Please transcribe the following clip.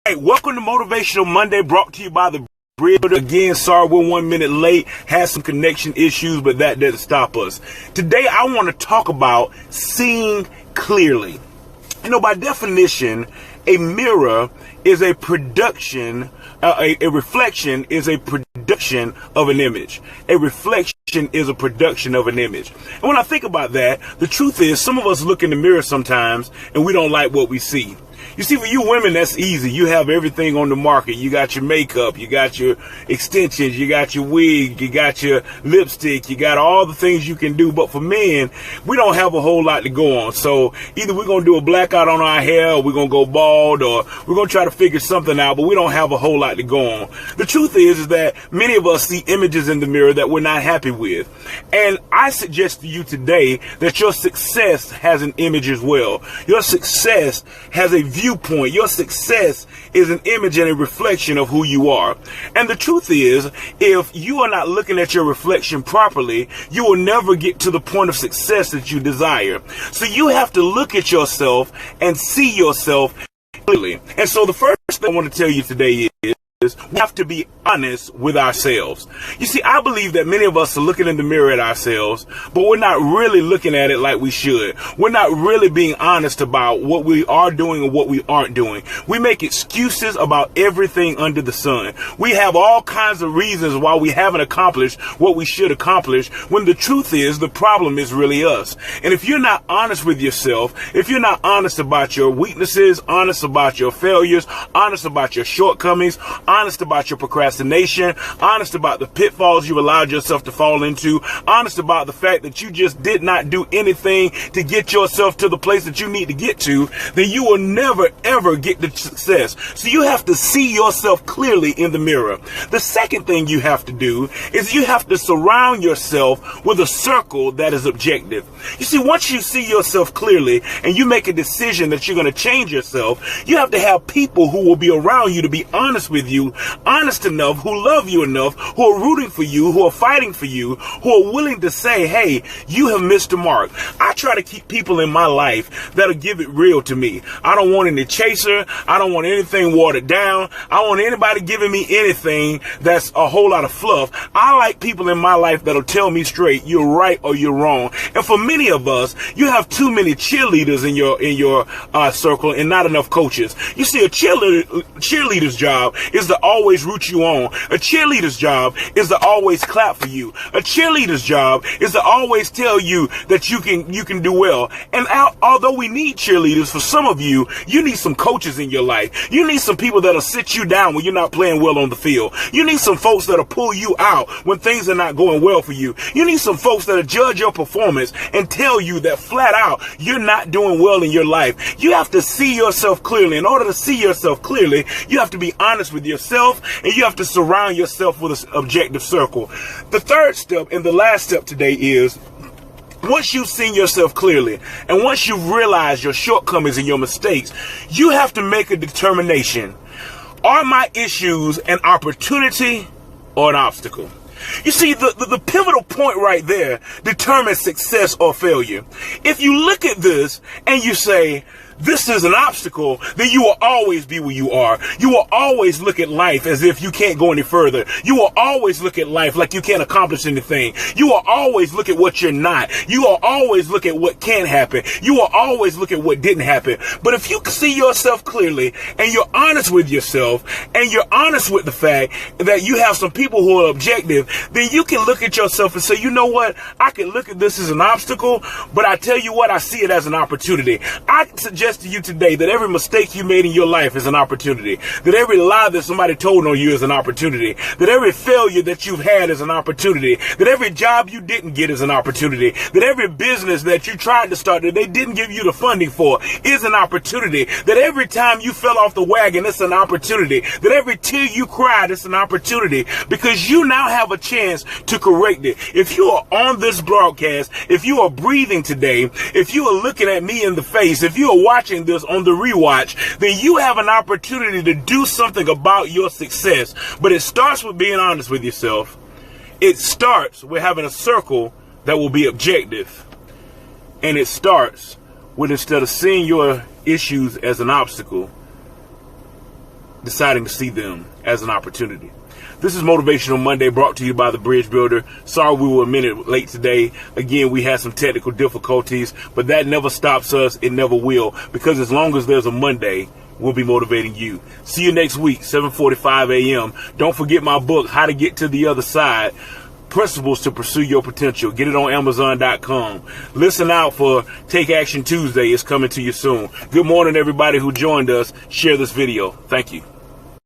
Hey, welcome to Motivational Monday, brought to you by the Bridge. Again, sorry we're 1 minute late, had some connection issues, but that didn't stop us. Today I want to talk about seeing clearly. You know, by definition, a mirror is a production, a reflection is a production of an image. A reflection is a production of an image. And when I think about that, the truth is some of us look in the mirror sometimes and we don't like what we see. You see, for you women, that's easy. You have everything on the market. You got your makeup, you got your extensions, you got your wig, you got your lipstick, you got all the things you can do. But for men, we don't have a whole lot to go on. So either we're going to do a blackout on our hair, or we're going to go bald, or we're going to try to figure something out, but we don't have a whole lot to go on. The truth is that many of us see images in the mirror that we're not happy with. And I suggest to you today that your success has an image as well. Your success has a viewpoint. Your success is an image and a reflection of who you are. And the truth is, if you are not looking at your reflection properly, you will never get to the point of success that you desire. So you have to look at yourself and see yourself clearly. And so the first thing I want to tell you today is we have to be honest with ourselves. You see, I believe that many of us are looking in the mirror at ourselves, but we're not really looking at it like we should. We're not really being honest about what we are doing and what we aren't doing. We make excuses about everything under the sun. We have all kinds of reasons why we haven't accomplished what we should accomplish, when the truth is the problem is really us. And if you're not honest with yourself, if you're not honest about your weaknesses, honest about your failures, honest about your shortcomings, honest about your procrastination, honest about the pitfalls you allowed yourself to fall into, honest about the fact that you just did not do anything to get yourself to the place that you need to get to, then you will never ever get to success. So you have to see yourself clearly in the mirror. The second thing you have to do is you have to surround yourself with a circle that is objective. You see, once you see yourself clearly and you make a decision that you're going to change yourself, you have to have people who will be around you to be honest with you, honest enough, who love you enough, who are rooting for you, who are fighting for you, who are willing to say, hey, you have missed the mark. I try to keep people in my life that'll give it real to me. I don't want any chaser. I don't want anything watered down. I don't want anybody giving me anything that's a whole lot of fluff. I like people in my life that'll tell me straight, you're right or you're wrong. And for many of us, you have too many cheerleaders in your circle and not enough coaches. You see, a cheerleader's job is to always root you on. A cheerleader's job is to always clap for you. A cheerleader's job is to always tell you that you can do well. And although we need cheerleaders, for some of you, you need some coaches in your life. You need some people that'll sit you down when you're not playing well on the field. You need some folks that'll pull you out when things are not going well for you. You need some folks that'll judge your performance and tell you that flat out you're not doing well in your life. You have to see yourself clearly. In order to see yourself clearly, you have to be honest with yourself, and you have to surround yourself with an objective circle. The third step and the last step today is, once you've seen yourself clearly and once you've realized your shortcomings and your mistakes, you have to make a determination. Are my issues an opportunity or an obstacle? You see, the pivotal point right there determines success or failure. If you look at this and you say, this is an obstacle, then you will always be where you are. You will always look at life as if you can't go any further. You will always look at life like you can't accomplish anything. You will always look at what you're not. You will always look at what can happen. You will always look at what didn't happen. But if you see yourself clearly and you're honest with yourself and you're honest with the fact that you have some people who are objective, then you can look at yourself and say, you know what? I can look at this as an obstacle, but I tell you what, I see it as an opportunity. I suggest to you today that every mistake you made in your life is an opportunity, that every lie that somebody told on you is an opportunity, that every failure that you've had is an opportunity, that every job you didn't get is an opportunity, that every business that you tried to start that they didn't give you the funding for is an opportunity, that every time you fell off the wagon, it's an opportunity, that every tear you cried, it's an opportunity, because you now have a chance to correct it. If you are on this broadcast, if you are breathing today, if you are looking at me in the face, if you are watching this on the rewatch, then you have an opportunity to do something about your success. But it starts with being honest with yourself. It starts with having a circle that will be objective. And it starts with, instead of seeing your issues as an obstacle, deciding to see them as an opportunity. This is Motivational Monday, brought to you by the Bridge Builder. Sorry we were a minute late today. Again, we had some technical difficulties, but that never stops us. It never will, because as long as there's a Monday, we'll be motivating you. See you next week, 7:45 a.m. Don't forget my book, How to Get to the Other Side, Principles to Pursue Your Potential. Get it on Amazon.com. Listen out for Take Action Tuesday. It's coming to you soon. Good morning, everybody who joined us. Share this video. Thank you.